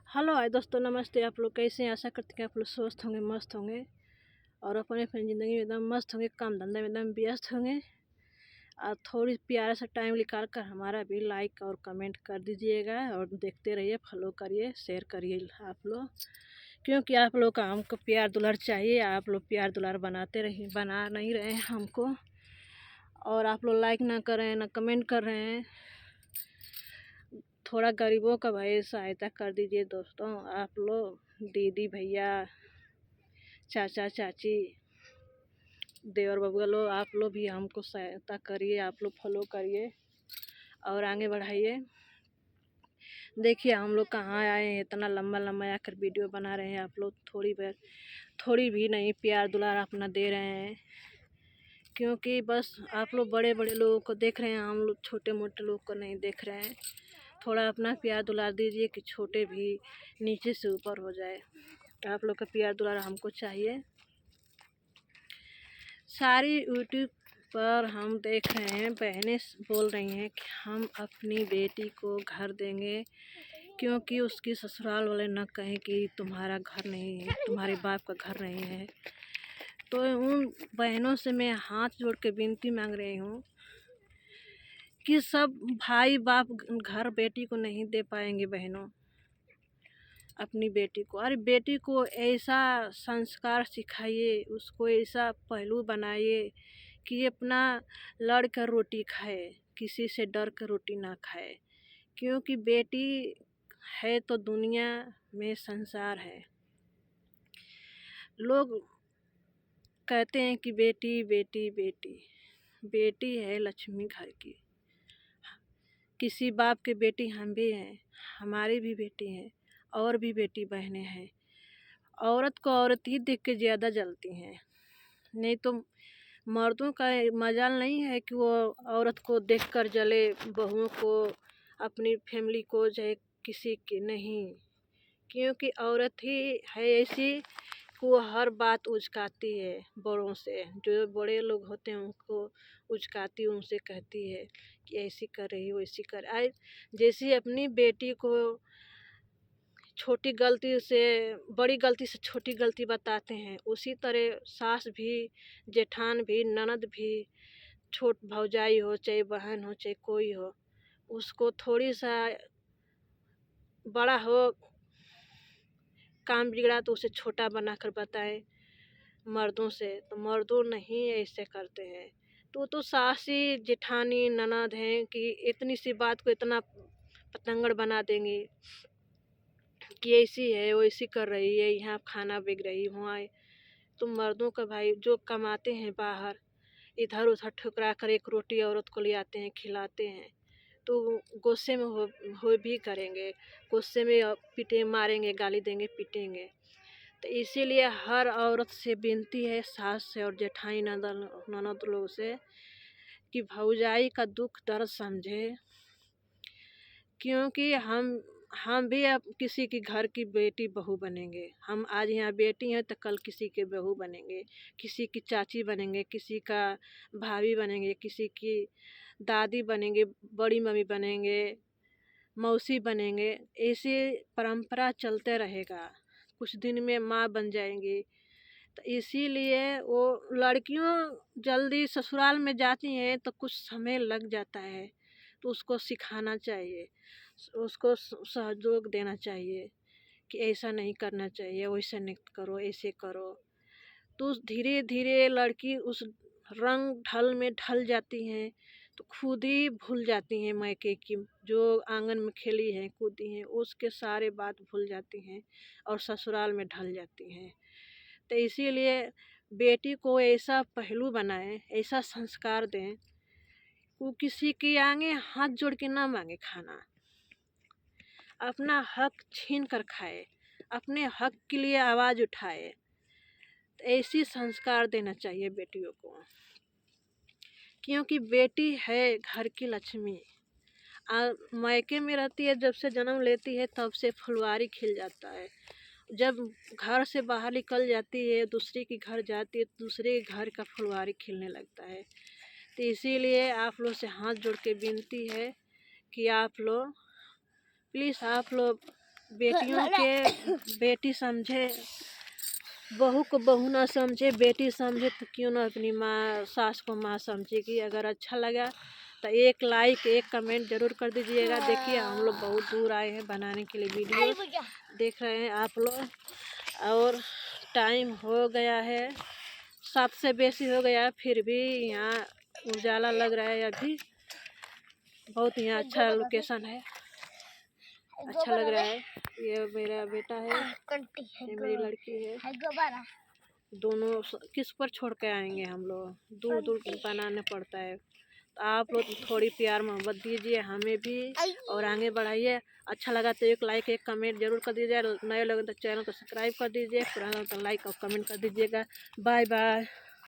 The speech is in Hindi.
हेलो हाय दोस्तों, नमस्ते। आप लोग कैसे हैं? आशा करते हैं आप लोग स्वस्थ होंगे, मस्त होंगे और अपने अपनी ज़िंदगी में एकदम मस्त होंगे, काम धंधे में एकदम व्यस्त होंगे। और थोड़ी प्यारा सा टाइम निकाल कर हमारा भी लाइक और कमेंट कर दीजिएगा और देखते रहिए, फॉलो करिए, शेयर करिए आप लोग, क्योंकि आप लोग का हमको प्यार दुलार चाहिए। आप लोग प्यार दुलार बनाते रहिए, बना नहीं रहे हैं हमको, और आप लोग लाइक ना कर रहे हैं, ना कमेंट कर रहे हैं। थोड़ा गरीबों का भाई सहायता कर दीजिए दोस्तों। आप लोग दीदी भैया, चाचा चाची, देवर बबुआ लोग, आप लोग भी हमको सहायता करिए। आप लोग फॉलो करिए और आगे बढ़ाइए। देखिए हम लोग कहाँ आए हैं, इतना लंबा लंबा आकर वीडियो बना रहे हैं। आप लोग थोड़ी भी नहीं प्यार दुलार अपना दे रहे हैं, क्योंकि बस आप लोग बड़े बड़े लोगों को देख रहे हैं, हम लोग छोटे मोटे लोग को नहीं देख रहे हैं। थोड़ा अपना प्यार दुलार दीजिए कि छोटे भी नीचे से ऊपर हो जाए। आप लोग का प्यार दुलार हमको चाहिए। सारी यूट्यूब पर हम देख रहे हैं, बहनें बोल रही हैं कि हम अपनी बेटी को घर देंगे, क्योंकि उसकी ससुराल वाले न कहें कि तुम्हारा घर नहीं है, तुम्हारे बाप का घर नहीं है। तो उन बहनों से मैं हाथ जोड़ के विनती मांग रही हूँ कि सब भाई बाप घर बेटी को नहीं दे पाएंगे। बहनों, अपनी बेटी को, अरे बेटी को ऐसा संस्कार सिखाइए, उसको ऐसा पहलू बनाइए कि अपना लड़ कर रोटी खाए, किसी से डर कर रोटी ना खाए। क्योंकि बेटी है तो दुनिया में संसार है। लोग कहते हैं कि बेटी बेटी बेटी, बेटी है लक्ष्मी घर की। किसी बाप के बेटी हम भी हैं, हमारी भी बेटी हैं, और भी बेटी बहनें हैं। औरत को औरत ही देख के ज़्यादा जलती हैं, नहीं तो मर्दों का मजाल नहीं है कि वो औरत को देखकर जले, बहुओं को, अपनी फैमिली को, चाहे किसी की नहीं। क्योंकि औरत ही है ऐसी कि वो हर बात उचकाती है बड़ों से, जो बड़े लोग होते हैं उनको उचकाती, उनसे कहती है कि ऐसी कर रही हो, ऐसी कर आए। जैसे अपनी बेटी को छोटी गलती से, बड़ी गलती से छोटी गलती बताते हैं, उसी तरह सास भी, जेठान भी, ननद भी, छोट भौजाई हो, चाहे बहन हो, चाहे कोई हो, उसको थोड़ी सा बड़ा हो, काम बिगड़ा तो उसे छोटा बनाकर बताए मर्दों से। तो मर्दों नहीं ऐसे करते हैं। तो सासी जेठानी ननद हैं कि इतनी सी बात को इतना पतंगड़ बना देंगी कि ऐसी है, वैसी कर रही है, यहाँ खाना बिक रही, वहाँ। तो मर्दों का भाई जो कमाते हैं बाहर, इधर उधर ठुकरा कर एक रोटी औरत को ले आते हैं, खिलाते हैं, तो गुस्से में हो भी करेंगे, गुस्से में पीटे, मारेंगे, गाली देंगे, पीटेंगे। तो इसीलिए हर औरत से विनती है, सास से और जेठानी ननद लोग से, कि भौजाई का दुख दर्द समझे। क्योंकि हम भी अब किसी की घर की बेटी बहू बनेंगे। हम आज यहाँ बेटी हैं तो कल किसी के बहू बनेंगे, किसी की चाची बनेंगे, किसी का भाभी बनेंगे, किसी की दादी बनेंगे, बड़ी मम्मी बनेंगे, मौसी बनेंगे। ऐसे परंपरा चलते रहेगा, कुछ दिन में माँ बन जाएंगी। तो इसीलिए वो लड़कियों जल्दी ससुराल में जाती हैं तो कुछ समय लग जाता है, तो उसको सिखाना चाहिए, उसको सहयोग देना चाहिए कि ऐसा नहीं करना चाहिए, वैसा नहीं करो, ऐसे करो। तो धीरे धीरे लड़की उस रंग ढल में ढल जाती हैं, तो खुद ही भूल जाती हैं मायके की, जो आंगन में खेली हैं, कूदी हैं, उसके सारे बात भूल जाती हैं और ससुराल में ढल जाती हैं। तो इसीलिए बेटी को ऐसा पहलू बनाएं, ऐसा संस्कार दें, वो किसी के आगे हाथ जोड़ के ना मांगे खाना, अपना हक छीन कर खाए, अपने हक के लिए आवाज़ उठाए। तो ऐसी संस्कार देना चाहिए बेटियों को, क्योंकि बेटी है घर की लक्ष्मी। मायके में रहती है, जब से जन्म लेती है तब से फुलवारी खिल जाता है। जब घर से बाहर निकल जाती है, दूसरे के घर जाती है, दूसरे के घर का फुलवारी खिलने लगता है। तो इसीलिए आप लोग से हाथ जोड़ के विनती है कि आप लोग प्लीज़, आप लोग बेटियों के बेटी समझे, बहू को बहू ना समझे, बेटी समझे तो क्यों ना अपनी माँ सास को माँ समझेगी। अगर अच्छा लगा तो एक लाइक एक कमेंट ज़रूर कर दीजिएगा। देखिए हम लोग बहुत दूर आए हैं बनाने के लिए वीडियो, देख रहे हैं आप लोग। और टाइम हो गया है 7 से बेसी हो गया है, फिर भी यहाँ उजाला लग रहा है अभी। बहुत यहाँ अच्छा लोकेशन है, अच्छा लग रहा है। ये मेरा बेटा है, ये मेरी लड़की है। दोनों किस पर छोड़ के आएंगे हम लोग, दूर दूर बनाने पड़ता है। तो आप लोग थोड़ी प्यार मोहब्बत दीजिए हमें भी और आगे बढ़ाइए। अच्छा लगा तो एक लाइक एक कमेंट जरूर कर दीजिए। नए लोग तो चैनल को सब्सक्राइब कर दीजिए, पुराना तो लाइक और कमेंट कर दीजिएगा। Bye bye.